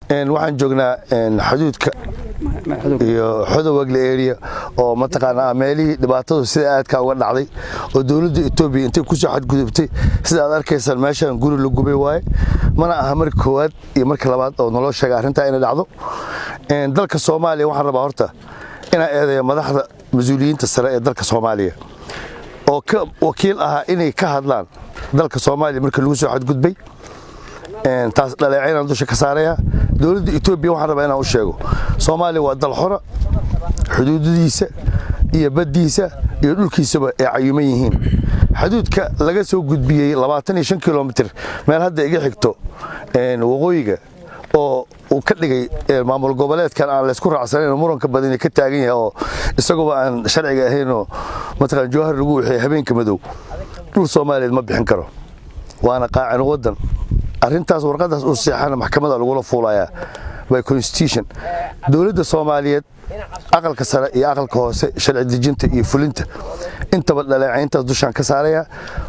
waxaan joognaa xuduudka iyo Xodowagle area oo mataqaanaa meelihii dhibaatadu sida aadka uga dhacday oo dawladda Itoobiya intay ku soo xadgudubtay sida aad arkaysan meeshan guri lagu gubay waay mana aha markii koowaad iyo markii labaad oo nolol sheegay arrinta inay dhacdo dalka Soomaaliya waxaan rabaa horta ina eedeeyo madaxda mas'uuliyiinta sare ee dalka Soomaaliya oo ka wakiil ah inay ka hadlaan dalka Soomaaliya markii lagu soo xadgudbay taas dhaleeceyn dusha ka saaraya dawladda Itoobiya waxaan rabaa inaan u sheego Soomaaliya waa dal xor xuduudiisa iyo badiisa iyo dhulkiisaba ay cayuman yihiin xuduudka laga soo gudbiyay 25 kilomitir meel hadda iga xigto waqooyiga oo uu ka dhigay maamul goboleedkan aan la isku raacsanayn muranka badan ka taagan yahay oo isagoo aan sharciga ahayn oo mataqaan jawhar lagu wixii habeenka madow dhul Soomaaliyeed ma bixin karo waana qaacin wadan arrintaas warqadaas oo saxana maxkamadda lagu fuulaya by constitution dawladda Soomaaliyeed aqalka sare iyo aqalka hoose sharci dejinta iyo fulinta intaba dhaleeceynta dushan ka saaraya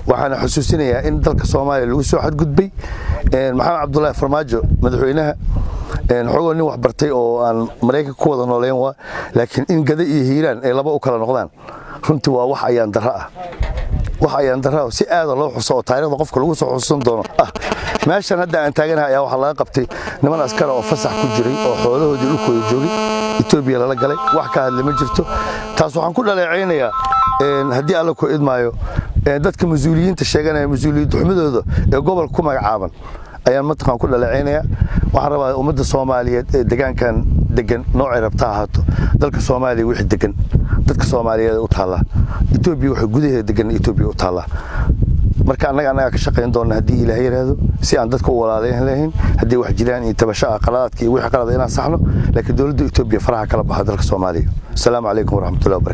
waxaan xusuusinayaa in dalka Soomaaliya lagu soo xadgudbay maxamed Cabdullaahi Farmaajo madaxweynaha xogo nin wax bartay oo aan Mareykanka ku wada nooleen waa laakiin in gada iyo hiiraan ay laba u kala noqdaan runtii waa wax ayaan darro si aad loo xuso taariikhda qofka lagu soo xusuusan doono meeshan hadda aan taaganahay ayaa waxa laga qabtay niman askar oo fasax ku jiray oo xoolahoodii dhulkooda joogay Itoobiya la galay wax ka hadlay ma jirto taas waxaan ku dhaleeceynayaa haddii alla ku idmaayo dadka mas'uuliyiinta sheeganaya mas'uuliyad xumadooda ee gobolka ku magacaaban ayaan mataqaan ku dhaleeceynaya waxaan rabaa ummadda Soomaaliyeed ee deegaankan degan nooc rabta ahaato dalka Soomaaliya wixii degan dadka Soomaaliyeed u taala Itoobiya waxa gudaheeda degan Itoobiya u taala marka anaga ka shaqeyn doona hadii Ilaahay yiraahdo si aan dadka u walaalayn lahayn hadii wax jiraan in tabasha qalaadkii wixii qalad inaan saxno laakiin dawladda Itoobiya faraha kala baxda dalka Soomaaliya. Assalaamu alaykum wa rahmatullahi wa barakatuh.